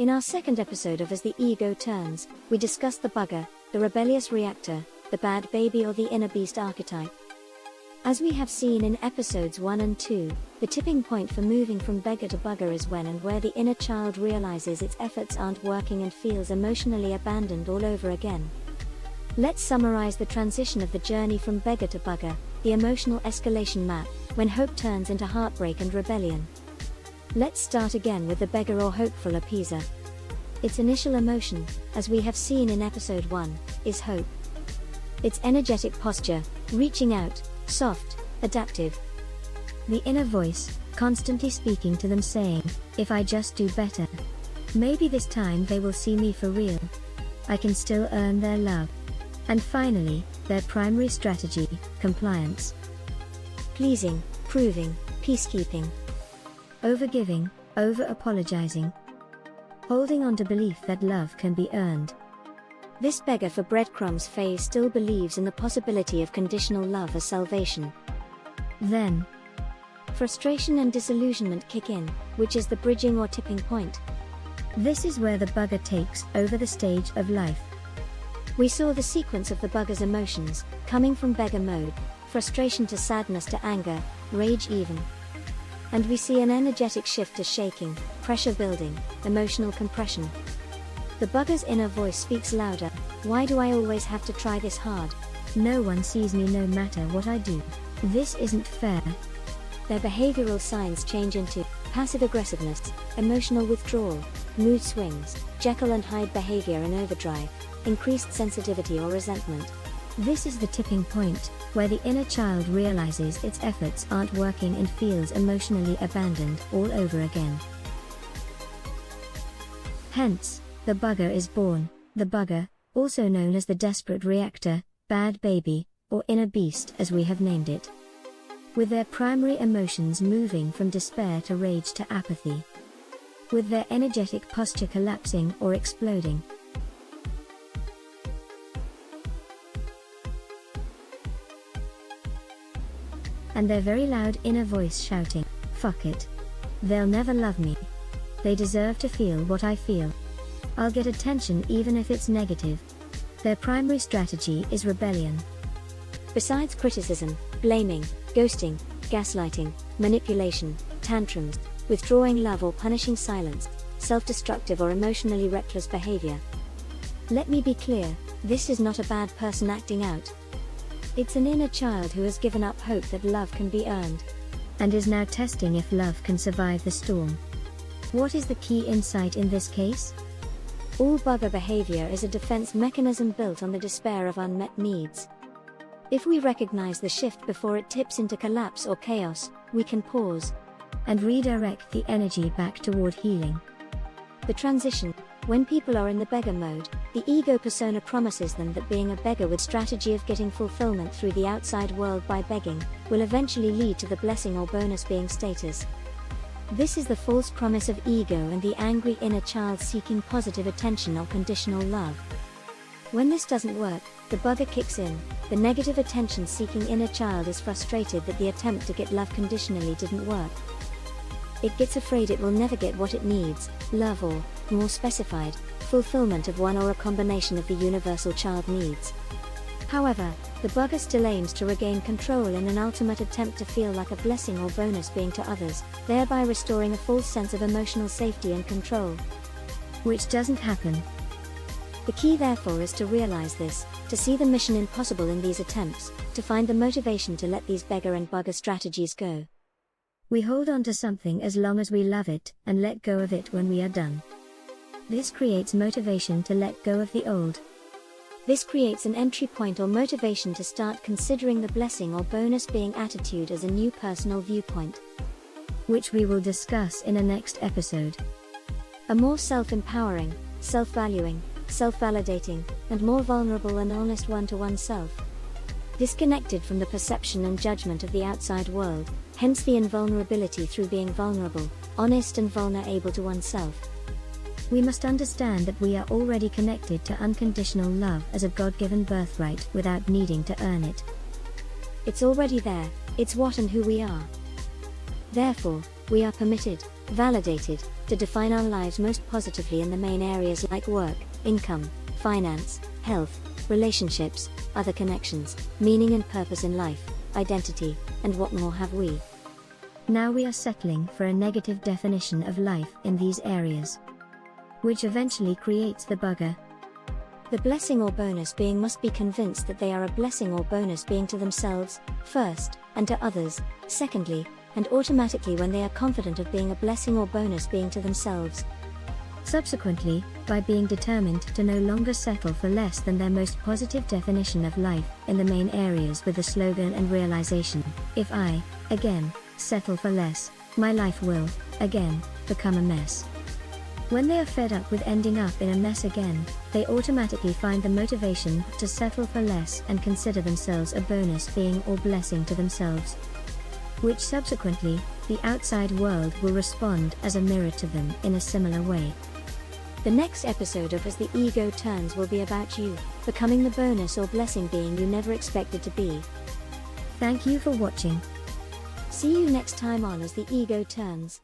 In our second episode of As the Ego Turns, we discussed the bugger, the rebellious reactor, the bad baby or the inner beast archetype. As we have seen in episodes 1 and 2, the tipping point for moving from beggar to bugger is when and where the inner child realizes its efforts aren't working and feels emotionally abandoned all over again. Let's summarize the transition of the journey from beggar to bugger, the emotional escalation map, when hope turns into heartbreak and rebellion. Let's start again with the beggar or hopeful appeaser. Its initial emotion, as we have seen in episode 1, is hope. Its energetic posture, reaching out, soft, adaptive. The inner voice, constantly speaking to them saying, if I just do better. Maybe this time they will see me for real. I can still earn their love. And finally, their primary strategy, compliance. Pleasing, proving, peacekeeping. Overgiving, over-apologizing. Holding on to belief that love can be earned. This beggar for breadcrumbs phase still believes in the possibility of conditional love as salvation. Then, frustration and disillusionment kick in, which is the bridging or tipping point. This is where the bugger takes over the stage of life. We saw the sequence of the bugger's emotions, coming from beggar mode, frustration to sadness to anger, rage even. And we see an energetic shift to shaking, pressure building, emotional compression. The bugger's inner voice speaks louder, why do I always have to try this hard? No one sees me no matter what I do. This isn't fair. Their behavioral signs change into passive aggressiveness, emotional withdrawal, mood swings, Jekyll and Hyde behavior in overdrive, increased sensitivity or resentment. This is the tipping point, where the inner child realizes its efforts aren't working and feels emotionally abandoned all over again. Hence, the bugger is born. The bugger, also known as the desperate reactor, bad baby, or inner beast as we have named it. With their primary emotions moving from despair to rage to apathy. With their energetic posture collapsing or exploding. And their very loud inner voice shouting, fuck it. They'll never love me. They deserve to feel what I feel. I'll get attention even if it's negative. Their primary strategy is rebellion. Besides criticism, blaming, ghosting, gaslighting, manipulation, tantrums, withdrawing love or punishing silence, self-destructive or emotionally reckless behavior. Let me be clear, this is not a bad person acting out. It's an inner child who has given up hope that love can be earned, and is now testing if love can survive the storm. What is the key insight in this case? All bugger behavior is a defense mechanism built on the despair of unmet needs. If we recognize the shift before it tips into collapse or chaos, we can pause and redirect the energy back toward healing. The transition, when people are in the beggar mode, the ego persona promises them that being a beggar with strategy of getting fulfillment through the outside world by begging, will eventually lead to the blessing or bonus being status. This is the false promise of ego and the angry inner child seeking positive attention or conditional love. When this doesn't work, the bugger kicks in. The negative attention seeking inner child is frustrated that the attempt to get love conditionally didn't work. It gets afraid it will never get what it needs, love or, more specified, fulfillment of one or a combination of the universal child needs. However, the bugger still aims to regain control in an ultimate attempt to feel like a blessing or bonus being to others, thereby restoring a false sense of emotional safety and control. Which doesn't happen. The key therefore is to realize this, to see the mission impossible in these attempts, to find the motivation to let these beggar and bugger strategies go. We hold on to something as long as we love it, and let go of it when we are done. This creates motivation to let go of the old. This creates an entry point or motivation to start considering the blessing or bonus being attitude as a new personal viewpoint, which we will discuss in a next episode. A more self-empowering, self-valuing, self-validating, and more vulnerable and honest one to oneself. Disconnected from the perception and judgment of the outside world, hence the invulnerability through being vulnerable, honest and vulnerable to oneself. We must understand that we are already connected to unconditional love as a God-given birthright without needing to earn it. It's already there, it's what and who we are. Therefore, We are permitted, validated, to define our lives most positively in the main areas like work, income, finance, health, relationships, other connections, meaning and purpose in life, identity, and what more have we. Now we are settling for a negative definition of life in these areas, which eventually creates the bugger. The blessing or bonus being must be convinced that they are a blessing or bonus being to themselves, first, and to others, secondly, and automatically when they are confident of being a blessing or bonus being to themselves. Subsequently, by being determined to no longer settle for less than their most positive definition of life in the main areas with the slogan and realization, if I, again, settle for less, my life will, again, become a mess. When they are fed up with ending up in a mess again, they automatically find the motivation to settle for less and consider themselves a bonus being or blessing to themselves, which subsequently, the outside world will respond as a mirror to them in a similar way. The next episode of As the Ego Turns will be about you, becoming the bonus or blessing being you never expected to be. Thank you for watching. See you next time on As the Ego Turns.